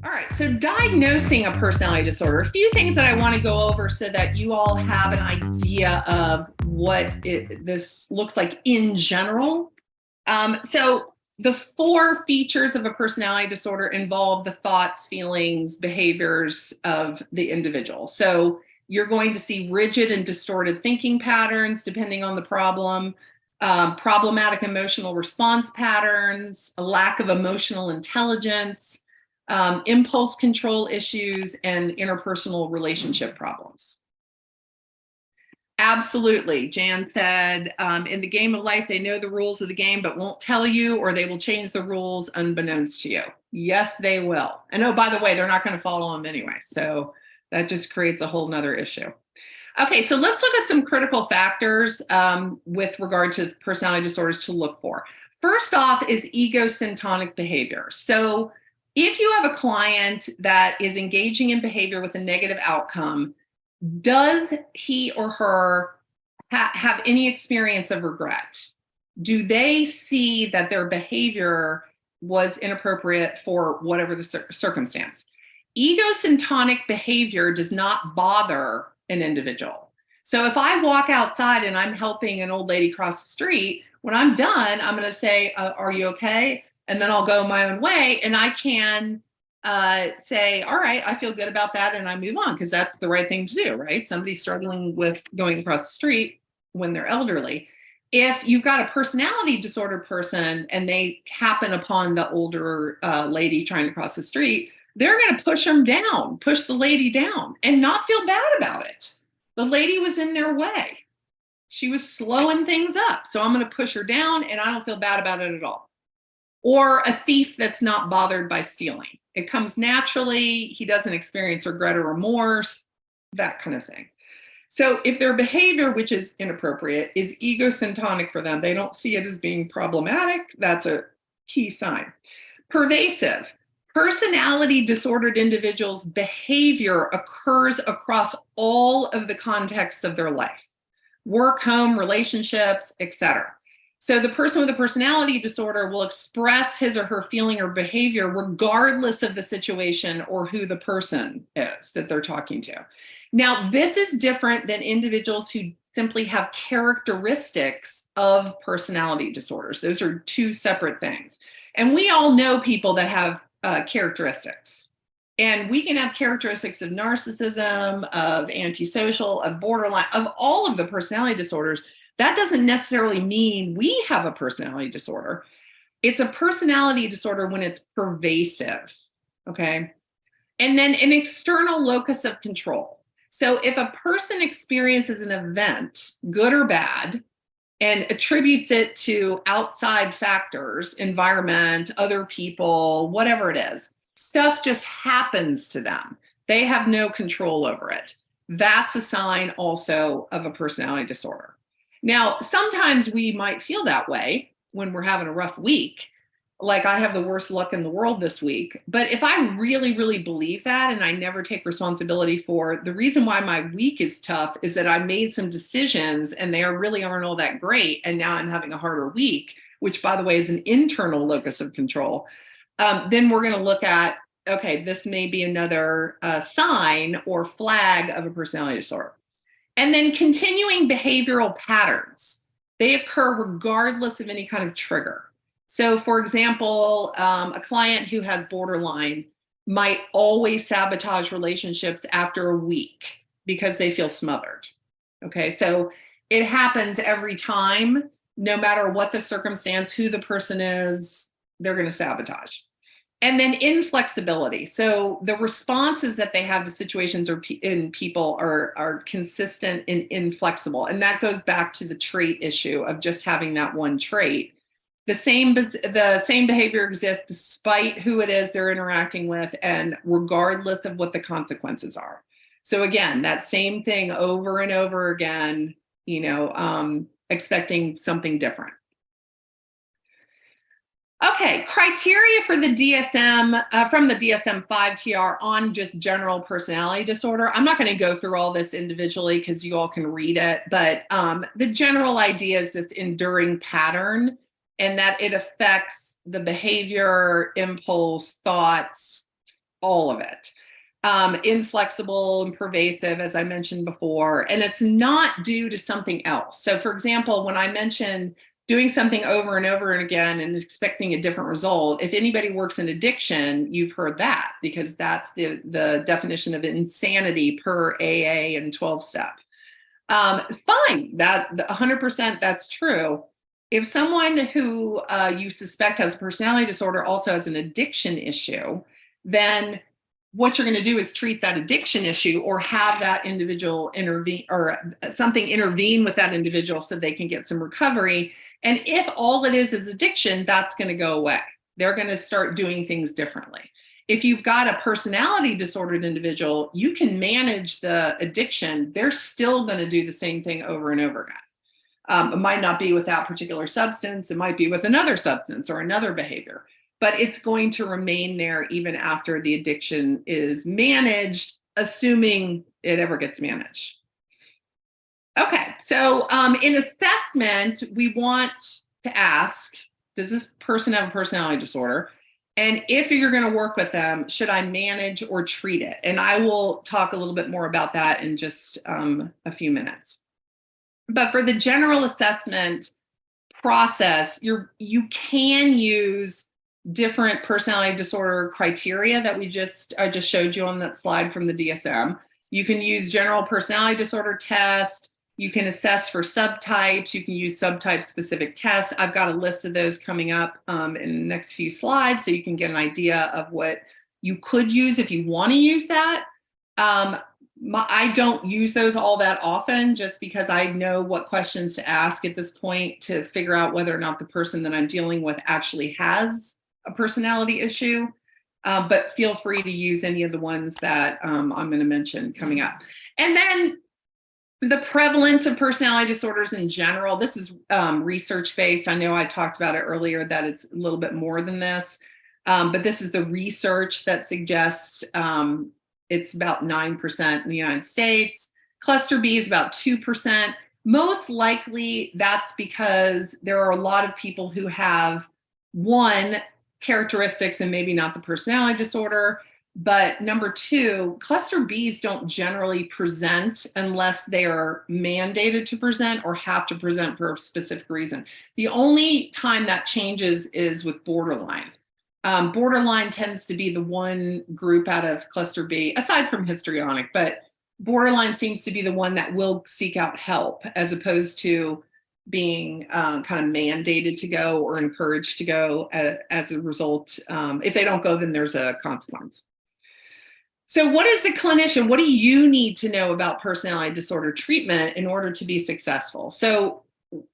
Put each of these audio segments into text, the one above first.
All right, so diagnosing a personality disorder, a few things that I want to go over so that you all have an idea of what this looks like in general. So the four features of a personality disorder involve the thoughts, feelings, behaviors of the individual. So you're going to see rigid and distorted thinking patterns depending on the problem, problematic emotional response patterns, a lack of emotional intelligence, impulse control issues, and interpersonal relationship problems. Absolutely. Jan said, in the game of life, they know the rules of the game, but won't tell you, or they will change the rules unbeknownst to you. Yes, they will. And oh, by the way, they're not going to follow them anyway. So that just creates a whole nother issue. Okay, so let's look at some critical factors with regard to personality disorders to look for. First off is egocentric behavior. So if you have a client that is engaging in behavior with a negative outcome, does he or her have any experience of regret? Do they see that their behavior was inappropriate for whatever the circumstance? Egocentric behavior does not bother an individual. So if I walk outside and I'm helping an old lady cross the street, when I'm done, I'm going to say, are you okay? And then I'll go my own way, and I can say, all right, I feel good about that, and I move on, because that's the right thing to do, right? Somebody's struggling with going across the street when they're elderly. If you've got a personality disordered person and they happen upon the older lady trying to cross the street, they're going to push them down, push the lady down, and not feel bad about it. The lady was in their way. She was slowing things up. So I'm going to push her down, and I don't feel bad about it at all. Or a thief that's not bothered by stealing. It comes naturally. He doesn't experience regret or remorse, that kind of thing. So if their behavior, which is inappropriate, is egocentric for them, they don't see it as being problematic, that's a key sign. Pervasive. Personality disordered individuals' behavior occurs across all of the contexts of their life: work, home, relationships, etc. So the person with a personality disorder will express his or her feeling or behavior regardless of the situation or who the person is that they're talking to. Now, this is different than individuals who simply have characteristics of personality disorders. Those are two separate things. And we all know people that have characteristics. And we can have characteristics of narcissism, of antisocial, of borderline, of all of the personality disorders. That doesn't necessarily mean we have a personality disorder. It's a personality disorder when it's pervasive, okay? And then an external locus of control. So if a person experiences an event, good or bad, and attributes it to outside factors, environment, other people, whatever it is, stuff just happens to them. They have no control over it. That's a sign also of a personality disorder. Now, sometimes we might feel that way when we're having a rough week, like I have the worst luck in the world this week. But if I really, really believe that, and I never take responsibility for the reason why my week is tough is that I made some decisions and they really aren't all that great, and now I'm having a harder week, which, by the way, is an internal locus of control, then we're going to look at, okay, this may be another sign or flag of a personality disorder. And then continuing behavioral patterns. They occur regardless of any kind of trigger. So, for example, a client who has borderline might always sabotage relationships after a week because they feel smothered. Okay, so it happens every time, no matter what the circumstance, who the person is, they're going to sabotage. And then inflexibility. So the responses that they have to situations or in people are consistent and inflexible. And that goes back to the trait issue of just having that one trait. The same behavior exists despite who it is they're interacting with and regardless of what the consequences are. So again, that same thing over and over again, expecting something different. Okay, criteria for the DSM, from the DSM-5 TR on just general personality disorder. I'm not going to go through all this individually because you all can read it, but the general idea is this enduring pattern and that it affects the behavior, impulse, thoughts, all of it. Inflexible and pervasive, as I mentioned before, and it's not due to something else. So for example, when I mentioned doing something over and over again and expecting a different result, if anybody works in addiction, you've heard that, because that's the definition of insanity per AA and 12-step. Fine, that 100% that's true. If someone who you suspect has a personality disorder also has an addiction issue, then what you're going to do is treat that addiction issue, or have that individual intervene, or something intervene with that individual so they can get some recovery. And if all it is addiction, that's going to go away. They're going to start doing things differently. If you've got a personality disordered individual, you can manage the addiction. They're still going to do the same thing over and over again. It might not be with that particular substance. It might be with another substance or another behavior, but it's going to remain there even after the addiction is managed, assuming it ever gets managed. Okay, so in assessment, we want to ask, does this person have a personality disorder? And if you're going to work with them, should I manage or treat it? And I will talk a little bit more about that in just a few minutes. But for the general assessment process, you can use different personality disorder criteria that I just showed you on that slide from the DSM. You can use general personality disorder test. You can assess for subtypes. You can use subtype specific tests. I've got a list of those coming up in the next few slides, so you can get an idea of what you could use if you want to use that. I don't use those all that often, just because I know what questions to ask at this point to figure out whether or not the person that I'm dealing with actually has a personality issue. But feel free to use any of the ones that I'm going to mention coming up. And then the prevalence of personality disorders in general, this is research-based. I know I talked about it earlier that it's a little bit more than this, but this is the research that suggests it's about 9% in the United States. Cluster B is about 2%. Most likely that's because there are a lot of people who have one, characteristics and maybe not the personality disorder, but number two, cluster Bs don't generally present unless they are mandated to present or have to present for a specific reason. The only time that changes is with borderline. Borderline tends to be the one group out of cluster B, aside from histrionic, but borderline seems to be the one that will seek out help, as opposed to being kind of mandated to go or encouraged to go as a result. If they don't go, then there's a consequence. So what is the clinician? What do you need to know about personality disorder treatment in order to be successful? So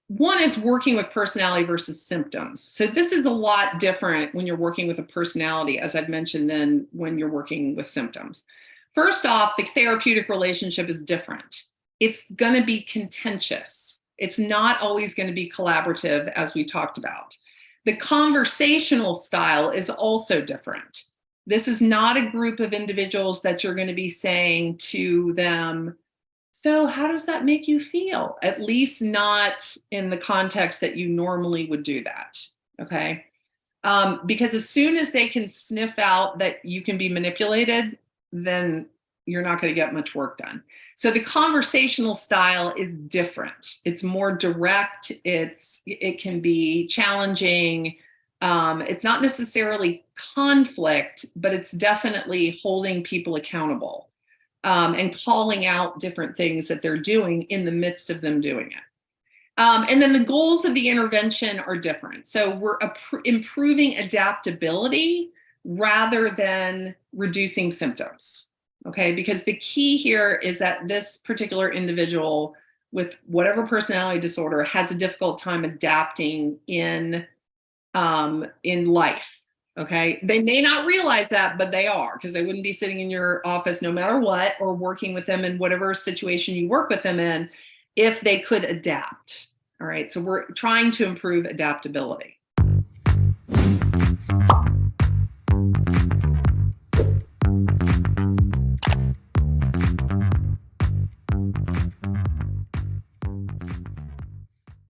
one is working with personality versus symptoms. So this is a lot different when you're working with a personality, as I've mentioned, than when you're working with symptoms. First off, the therapeutic relationship is different. It's going to be contentious. It's not always going to be collaborative, as we talked about. The conversational style is also different. This is not a group of individuals that you're going to be saying to them, so how does that make you feel? At least not in the context that you normally would do that, okay? Because as soon as they can sniff out that you can be manipulated, then you're not going to get much work done. So the conversational style is different. It's more direct. It can be challenging. It's not necessarily conflict, but it's definitely holding people accountable and calling out different things that they're doing in the midst of them doing it. And then the goals of the intervention are different. So we're improving adaptability rather than reducing symptoms. Okay, because the key here is that this particular individual with whatever personality disorder has a difficult time adapting in life. Okay, they may not realize that, but they are, because they wouldn't be sitting in your office no matter what, or working with them in whatever situation you work with them in, if they could adapt. All right, so we're trying to improve adaptability.